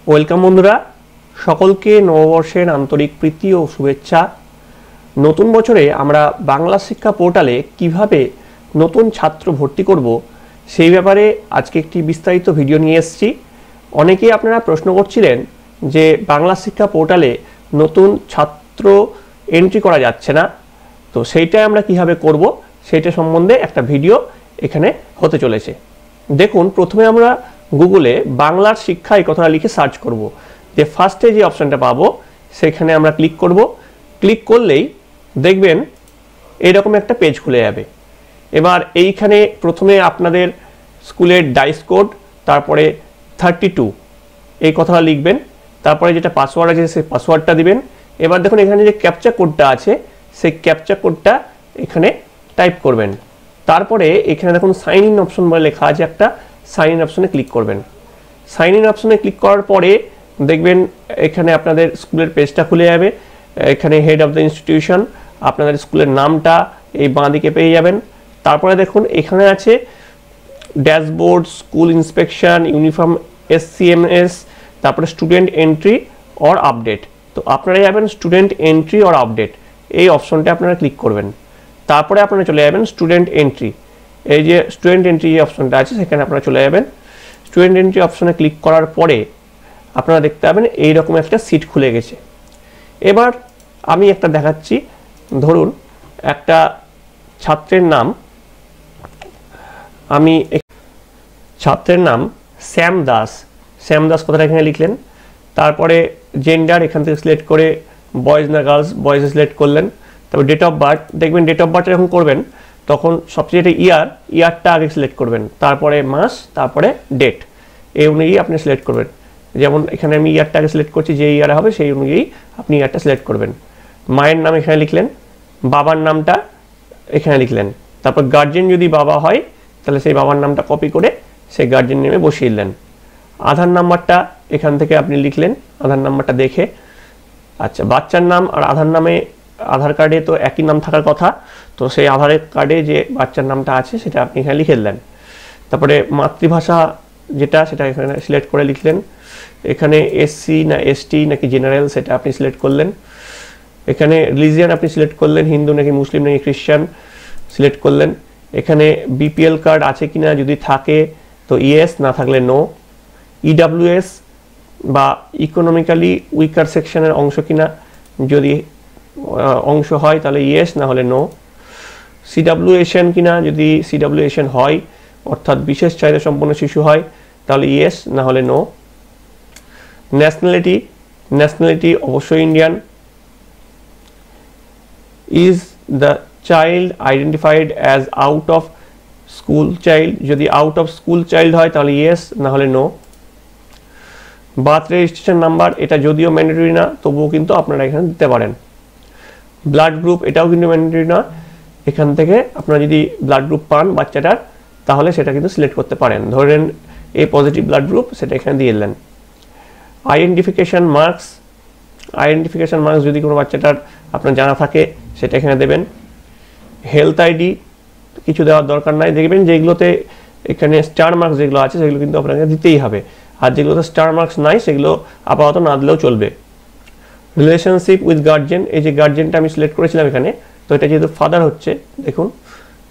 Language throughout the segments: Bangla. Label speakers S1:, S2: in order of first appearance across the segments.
S1: ওয়েলকাম বন্ধুরা, সকলকে নববর্ষের আন্তরিক প্রীতি ও শুভেচ্ছা। নতুন বছরে আমরা বাংলা শিক্ষা পোর্টালে কিভাবে নতুন ছাত্র ভর্তি করব সেই ব্যাপারে আজকে একটি বিস্তারিত ভিডিও নিয়ে এসেছি। অনেকেই আপনারা প্রশ্ন করছিলেন যে বাংলা শিক্ষা পোর্টালে নতুন ছাত্র এন্ট্রি করা যাচ্ছে না, তো সেইটাই আমরা কিভাবে করব সেইটা সম্বন্ধে একটা ভিডিও এখানে হতে চলেছে। দেখুন, প্রথমে আমরা গুগলে বাংলার শিক্ষা এই কথাটা লিখে সার্চ করব, যে ফার্স্টে যে অপশানটা পাবো সেখানে আমরা ক্লিক করব। ক্লিক করলেই দেখবেন এইরকম একটা পেজ খুলে যাবে। এবার এইখানে প্রথমে আপনাদের স্কুলের ডাইস কোড, তারপরে 32 এই কথাটা লিখবেন, তারপরে যেটা পাসওয়ার্ড আছে সেই পাসওয়ার্ডটা দিবেন। এবার দেখুন এখানে যে ক্যাপচা কোডটা আছে সেই ক্যাপচা কোডটা এখানে টাইপ করবেন। তারপরে এখানে দেখুন সাইন ইন অপশন বলে লেখা আছে, একটা সাইন ইন অপশনে ক্লিক করবেন। সাইন ইন অপশনে ক্লিক করার পরে দেখবেন এখানে আপনাদের স্কুলের পেজটা খুলে যাবে। এখানে হেড অফ দ্য ইনস্টিটিউশন, আপনাদের স্কুলের নামটা এই বাঁ দিকে পেয়ে যাবেন। তারপরে দেখুন এখানে আছে dashboard, school inspection, uniform, SCMS, তারপরে স্টুডেন্ট এন্ট্রি অর আপডেট। তো আপনারা যাবেন স্টুডেন্ট এন্ট্রি অর আপডেট এই অপশনটা আপনারা ক্লিক করবেন। তারপরে আপনারা চলে যাবেন স্টুডেন্ট এন্ট্রি, এই যে স্টুডেন্ট এন্ট্রি যে অপশনটা আছে সেখানে আপনারা চলে যাবেন। স্টুডেন্ট এন্ট্রি অপশনে ক্লিক করার পরে আপনারা দেখতে পাবেন এইরকম একটা সিট খুলে গেছে। এবার আমি একটা দেখাচ্ছি, ধরুন একটা ছাত্রের নাম, আমি ছাত্রের নাম শ্যাম দাস। শ্যাম দাস কথাটা এখানে লিখলেন। তারপরে জেন্ডার এখান থেকে সিলেক্ট করে বয়েজ না গার্লস, বয়েজ সিলেক্ট করলেন। তারপর ডেট অফ বার্থ, দেখবেন ডেট অফ বার্থ যখন করবেন তখন সবচেয়ে যেটা ইয়ারটা আগে সিলেক্ট করবেন, তারপরে মাস, তারপরে ডেট, এই অনুযায়ী আপনি সিলেক্ট করবেন। যেমন এখানে আমি ইয়ারটা আগে সিলেক্ট করছি, যে ইয়ারে হবে সেই অনুযায়ী আপনি ইয়ারটা সিলেক্ট করবেন। মায়ের নাম এখানে লিখলেন, বাবার নামটা এখানে লিখলেন। তারপর গার্জেন যদি বাবা হয় তাহলে সেই বাবার নামটা কপি করে সেই গার্জেন নেমে বসিয়ে দিলেন। আধার নাম্বারটা এখান থেকে আপনি লিখলেন, আধার নাম্বারটা দেখে। আচ্ছা, বাচ্চার নাম আর আধার নামে, আধার কার্ডে তো একই নাম থাকার কথা, তো সেই আধার কার্ডে যে বাচ্চার নামটা আছে সেটা আপনি এখানে লিখে দিলেন। তারপরে মাতৃভাষা যেটা সেটা এখানে সিলেক্ট করে লিখলেন। এখানে SC না ST নাকি জেনারেল সেটা আপনি সিলেক্ট করলেন। এখানে রিলিজিয়ান আপনি সিলেক্ট করলেন, হিন্দু নাকি মুসলিম নাকি খ্রিস্টান সিলেক্ট করলেন। এখানে BPL কার্ড আছে কিনা, যদি থাকে তো ইয়েস, না থাকলে নো। EWS বা ইকোনমিক্যালি উইকার সেকশনের অংশ কিনা, যদি অংশ হয় তাহলে ইয়েস, না হলে নো। CWSN কিনা, যদি CWSN হয় অর্থাৎ বিশেষ চাহিদা সম্পন্ন শিশু হয় তাহলে ইয়েস, না হলে নো। ন্যাশনালিটি অবশ্যই Indian. Is the child identified as out of school child, যদি আউট অফ স্কুল চাইল্ড হয় তাহলে ইয়েস, না হলে নো। বার্থ রেজিস্ট্রেশন নাম্বার, এটা যদিও ম্যান্ডেটরি না তবুও কিন্তু আপনারা এখানে দিতে পারেন। ব্লাড গ্রুপ, এটাও কিন্তু ম্যান্ডেটরি না, এখান থেকে আপনারা যদি ব্লাড গ্রুপ পান বাচ্চাটার তাহলে সেটা কিন্তু সিলেক্ট করতে পারেন। ধরেন A পজিটিভ ব্লাড গ্রুপ, সেটা এখানে দিয়ে দিলেন। আইডেন্টিফিকেশান মার্কস যদি কোনো বাচ্চাটার আপনার জানা থাকে সেটা এখানে দেবেন। হেলথ আইডি কিছু দেওয়ার দরকার নাই, দেখবেন যেগুলোতে এখানে স্টার মার্কস যেগুলো আছে সেগুলো কিন্তু আপনাকে দিতেই হবে, আর যেগুলোতে স্টার মার্কস নাই সেগুলো আপাতত না দিলেও চলবে। রিলেশনশিপ উইথ গার্জেন, এই যে গার্জেনটা আমি সিলেক্ট করেছিলাম এখানে, তো এটা যেহেতু ফাদার হচ্ছে, দেখুন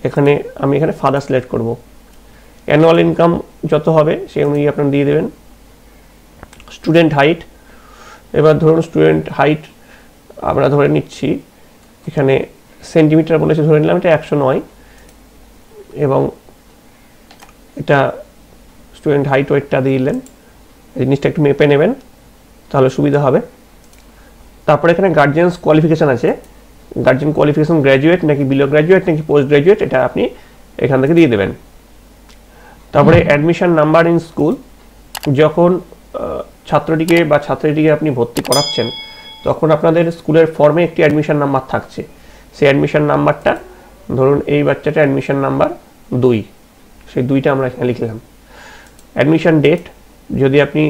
S1: এখানে আমি এখানে ফাদার সিলেক্ট করব। অ্যানুয়াল ইনকাম যত হবে সেই অনুযায়ী আপনারা দিয়ে দেবেন। স্টুডেন্ট হাইট, এবার ধরুন স্টুডেন্ট হাইট আমরা ধরে নিচ্ছি, এখানে সেন্টিমিটার বলেছে, ধরে নিলাম এটা 109, এবং এটা স্টুডেন্ট হাইট ওয়েটটা দিয়ে দিলেন। জিনিসটা একটু মেপে নেবেন তাহলে সুবিধা হবে। তারপরে এখানে গার্জিয়ানস কোয়ালিফিকেশান আছে, গার্জিয়ান কোয়ালিফিকেশান গ্র্যাজুয়েট নাকি বিলো গ্র্যাজুয়েট নাকি পোস্ট গ্র্যাজুয়েট, এটা আপনি এখান থেকে দিয়ে দেবেন। তারপরে অ্যাডমিশন নাম্বার ইন স্কুল, যখন ছাত্রটিকে বা ছাত্রীটিকে আপনি ভর্তি করাচ্ছেন তখন আপনাদের স্কুলের ফর্মে একটি অ্যাডমিশন নাম্বার থাকছে, সেই অ্যাডমিশন নাম্বারটা, ধরুন এই বাচ্চাটা অ্যাডমিশন নাম্বার 2, সেই 2টা আমরা এখানে লিখলাম। অ্যাডমিশন ডেট, যদি আপনি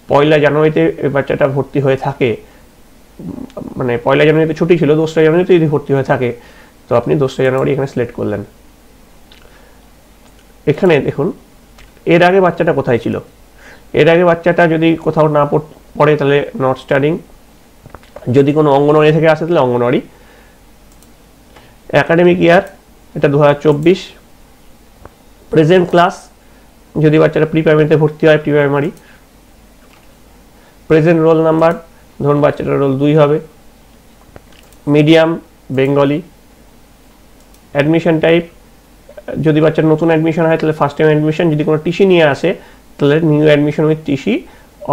S1: 1 জানুয়ারিতে এই বাচ্চাটা ভর্তি হয়ে থাকে, মানে 1 জানুয়ারিতে ছুটি ছিল, 2 জানুয়ারিতে যদি ভর্তি হয়ে থাকে তো আপনি 2 জানুয়ারি এখানে সিলেক্ট করলেন। এখানে দেখুন এর আগে বাচ্চাটা কোথায় ছিল, এর আগে বাচ্চাটা যদি কোথাও না পড়ে তাহলে নট স্টাডিং, যদি কোনো অঙ্গনওয়াড়ি থেকে আসে তাহলে অঙ্গনওয়াড়ি। একাডেমিক ইয়ার এটা 2024। প্রেজেন্ট ক্লাস যদি বাচ্চাটা প্রি প্রাইমারিতে ভর্তি হয়, pre primary. Present roll number, ধরুন বাচ্চাটার রোল 2 হবে। Medium Bengali. অ্যাডমিশন টাইপ যদি বাচ্চার নতুন অ্যাডমিশন হয় তাহলে ফার্স্ট টাইম অ্যাডমিশন, যদি কোনো টিসি নিয়ে আসে তাহলে new admission with TC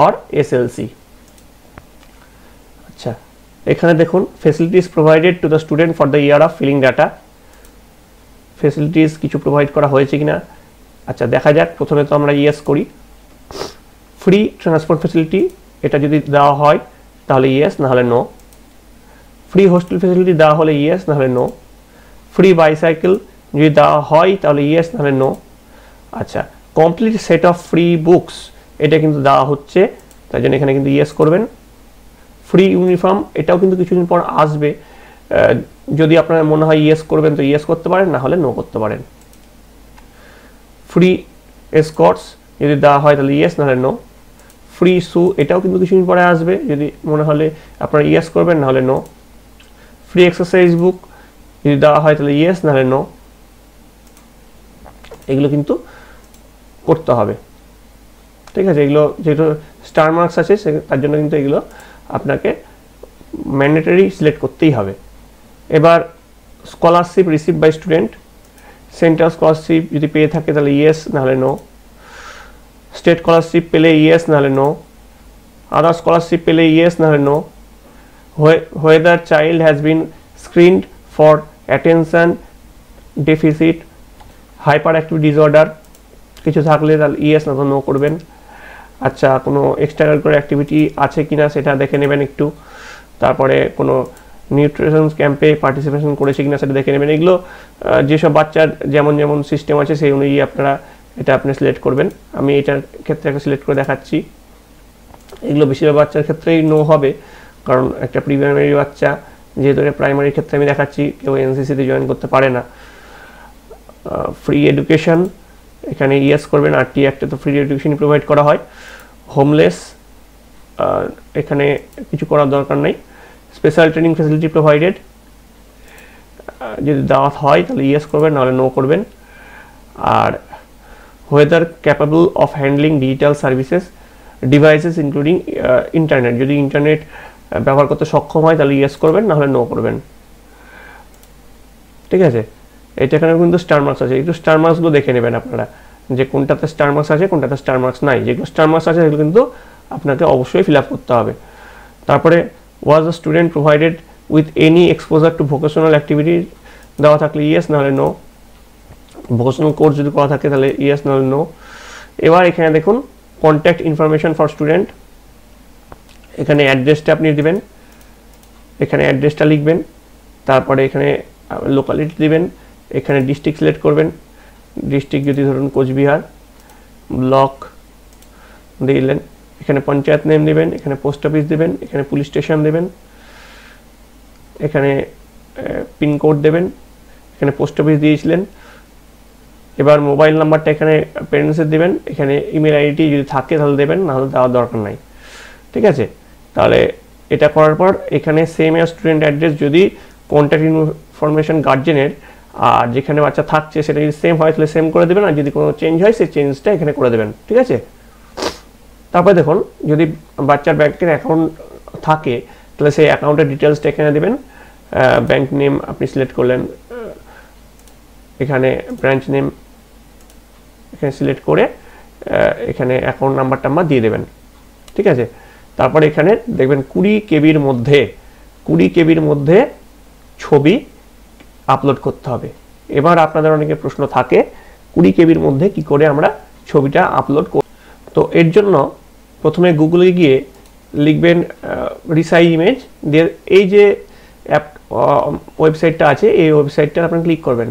S1: or SLC. আচ্ছা, এখানে দেখুন facilities provided to the student for the year of filling data. Facilities কিছু প্রোভাইড করা হয়েছে কিনা আচ্ছা দেখা যাক। প্রথমে তো আমরা ইয়েস করি। ফ্রি ট্রান্সপোর্ট ফেসিলিটি, এটা যদি দেওয়া হয় তাহলে ইয়েস, না হলে নো। ফ্রি হোস্টেল ফেসিলিটি দেওয়া হলে ইয়েস, না হলে নো। ফ্রি বাইসাইকেল যদি দেওয়া হয় তাহলে ইয়েস, না হলে নো। আচ্ছা, complete set of free books, এটা কিন্তু দেওয়া হচ্ছে, তাই জন্য এখানে কিন্তু ইয়েস করবেন। ফ্রি ইউনিফর্ম, এটাও কিন্তু কিছুদিন পর আসবে, যদি আপনার মনে হয় ইয়েস করবেন তো ইয়েস করতে পারেন, না হলে নো করতে পারেন। ফ্রি এসকর্টস যদি দেওয়া হয় তাহলে ইয়েস, না হলে নো। ফ্রি শু, এটাও কিন্তু কিছুদিন পরে আসবে, যদি মনে হলে আপনারা ইয়েস করবেন, না হলে নো। ফ্রি এক্সারসাইজ বুক যদি দেওয়া হয় তাহলে ইয়েস, না হলে নো। এগুলো কিন্তু করতে হবে, ঠিক আছে। এগুলো যেহেতু স্টার মার্কস আছে তার জন্য কিন্তু এগুলো আপনাকে ম্যান্ডেটরি সিলেক্ট করতেই হবে। এবার scholarship receive by student, central scholarship যদি পেয়ে থাকে তাহলে ইয়েস, না হলে নো। স্টেট স্কলারশিপ পেলে ইয়েস, না হলে নো। আদার স্কলারশিপ পেলে ইয়েস, না হলে no. whether child has been screened for attention deficit hyperactive disorder কিছু থাকলে তাহলে ইয়েস, না তো নো করবেন। আচ্ছা, কোনো এক্সট্রা কারিকুলার অ্যাক্টিভিটি আছে কিনা সেটা দেখে নেবেন একটু। তারপরে কোনো নিউট্রিশন ক্যাম্পে পার্টিসিপেশন করেছে কিনা সেটা দেখে নেবেন। এগুলো যেসব বাচ্চার যেমন যেমন সিস্টেম আছে সেই অনুযায়ী আপনারা এটা আপনি সিলেক্ট করবেন। আমি এটার ক্ষেত্রে একটা সিলেক্ট করে দেখাচ্ছি। এগুলো বেশিরভাগ বাচ্চার ক্ষেত্রেই নো হবে, কারণ একটা প্রি প্রাইমারি বাচ্চা, যেহেতু প্রাইমারির ক্ষেত্রে আমি দেখাচ্ছি, কেউ এনসিসিতে জয়েন করতে পারে না। ফ্রি এডুকেশন, এখানে ইয়েস করবেন, আরটি একটা তো ফ্রি এডুকেশন প্রোভাইড করা হয়। হোমলেস, এখানে কিছু করার দরকার নেই। স্পেশাল ট্রেনিং ফ্যাসিলিটি প্রোভাইডেড যদি দেওয়া হয় তাহলে ইয়েস করবেন, নাহলে নো করবেন। আর whether capable of handling digital services devices including internet, যদি ইন্টারনেট ব্যবহার করতে সক্ষম হয় তাহলে ইয়েস করবেন, নাহলে নো করবেন, ঠিক আছে। এটা এখানে কিন্তু স্টার মার্কস আছে, একটু স্টার মার্কসগুলো দেখে নেবেন আপনারা, যে কোনটাতে স্টার মার্কস আছে কোনটাতে স্টার মার্কস নাই। যেগুলো স্টার মার্কস আছে সেগুলো কিন্তু আপনাকে অবশ্যই ফিল আপ করতে হবে। তারপরে was the student provided with any exposure two vocational activity দেওয়া থাকলে ইয়েস, নাহলে নো। ভোকেশনাল কোর্স যদি করা থাকে তাহলে ইয়েস, নাহলে নো। এবার এখানে দেখুন কন্ট্যাক্ট ইনফরমেশন ফর স্টুডেন্ট, এখানে অ্যাড্রেসটা আপনি দিবেন, এখানে অ্যাড্রেসটা লিখবেন, তারপরে এখানে লোকালিটি দিবেন, এখানে ডিস্ট্রিক্ট সিলেক্ট করবেন। ডিস্ট্রিক্ট যদি ধরুন কোচবিহার, ব্লক দিলেন, এখানে পঞ্চায়েত নেম দেবেন, এখানে পোস্ট অফিস দেবেন, এখানে পুলিশ স্টেশন দেবেন, এখানে পিনকোড দেবেন, এখানে পোস্ট অফিস দিয়েছিলেন। এবার মোবাইল নাম্বারটা এখানে প্যারেন্টসের দেবেন, এখানে ইমেল আইডি যদি থাকে তাহলে দেবেন, নাহলে দেওয়ার দরকার নাই, ঠিক আছে। তাহলে এটা করার পর এখানে সেম অ্যাজ স্টুডেন্ট অ্যাড্রেস, যদি কন্ট্যাক্ট ইনফরমেশন গার্জেনের আর যেখানে বাচ্চা থাকছে সেটা যদি সেম হয় তাহলে সেম করে দেবেন, আর যদি কোনো চেঞ্জ হয় সেই চেঞ্জটা এখানে করে দেবেন, ঠিক আছে। তারপরে দেখুন যদি বাচ্চার ব্যাংকের অ্যাকাউন্ট থাকে তাহলে সেই অ্যাকাউন্টের ডিটেলসটা এখানে দেবেন। ব্যাংক নেম আপনি সিলেক্ট করলেন, এখানে ব্রাঞ্চ নেম এখানে সিলেক্ট করে এখানে অ্যাকাউন্ট নাম্বার দিয়ে দেবেন, ঠিক আছে। তারপরে এখানে দেখবেন 20 কেবির মধ্যে ছবি আপলোড করতে হবে। এবার আপনাদের অনেকের প্রশ্ন থাকে 20 কেবির মধ্যে কি করে আমরা ছবিটা আপলোড করব। তো এর জন্য প্রথমে গুগলে গিয়ে লিখবেন রিসাইজ ইমেজ, দিয়ে এই যে অ্যাপ ওয়েবসাইটটা আছে এই ওয়েবসাইটটা আপনি ক্লিক করবেন।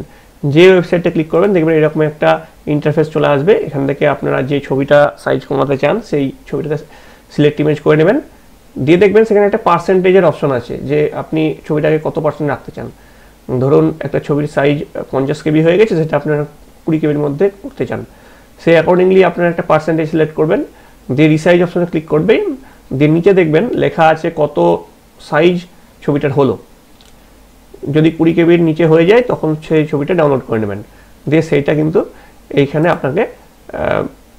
S1: যে ওয়েবসাইটটা ক্লিক করবেন দেখবেন এরকম একটা ইন্টারফেস চলে আসবে। এখান থেকে আপনারা যে ছবিটা সাইজ কমাতে চান সেই ছবিটাতে সিলেক্ট ইমেজ করে নেবেন, দিয়ে দেখবেন সেখানে একটা পার্সেন্টেজের অপশন আছে, যে আপনি ছবিটাকে কত পার্সেন্ট রাখতে চান। ধরুন একটা ছবির সাইজ 50 কেবি হয়ে গেছে, সেটা আপনারা 20 কেবির মধ্যে করতে চান, সেই অ্যাকর্ডিংলি আপনারা একটা পার্সেন্টেজ সিলেক্ট করবেন, দিয়ে রিসাইজ অপশনে ক্লিক করবেন, দিয়ে নিচে দেখবেন লেখা আছে কত সাইজ ছবিটার হলো। যদি 20 কেবির নিচে হয়ে যায় তখন সেই ছবিটা ডাউনলোড করে নেবেন, দিয়ে সেইটা কিন্তু এইখানে আপনাকে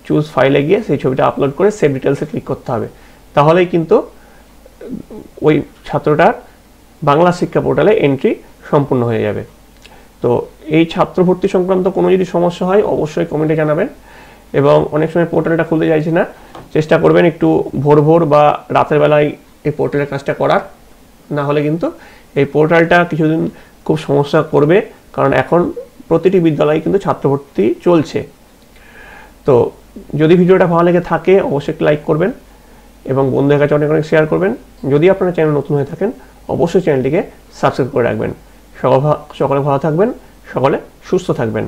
S1: চুজ ফাইলে গিয়ে সেই ছবিটা আপলোড করে সেভ ডিটেলসে ক্লিক করতে হবে। তাহলেই কিন্তু ওই ছাত্রটার বাংলা শিক্ষা পোর্টালে এন্ট্রি সম্পূর্ণ হয়ে যাবে। তো এই ছাত্র ভর্তি সংক্রান্ত কোনো যদি সমস্যা হয় অবশ্যই কমেন্টে জানাবেন, এবং অনেক সময় পোর্টালটা খুলতে চাইছে না, চেষ্টা করবেন একটু ভোর বা রাতের বেলায় এই পোর্টালের কাজটা করার, না হলে কিন্তু এই পোর্টালটা কিছুদিন খুব সমস্যা করবে, কারণ এখন প্রতিটি বিদ্যালয়ে কিন্তু ছাত্র ভর্তি চলছে। তো যদি ভিডিওটা ভালো লেগে থাকে অবশ্যই একটু লাইক করবেন এবং বন্ধুদের কাছে অনেক শেয়ার করবেন। যদি আপনারা চ্যানেল নতুন হয়ে থাকেন অবশ্যই চ্যানেলটিকে সাবস্ক্রাইব করে রাখবেন। সকলে ভালো থাকবেন, সকলে সুস্থ থাকবেন।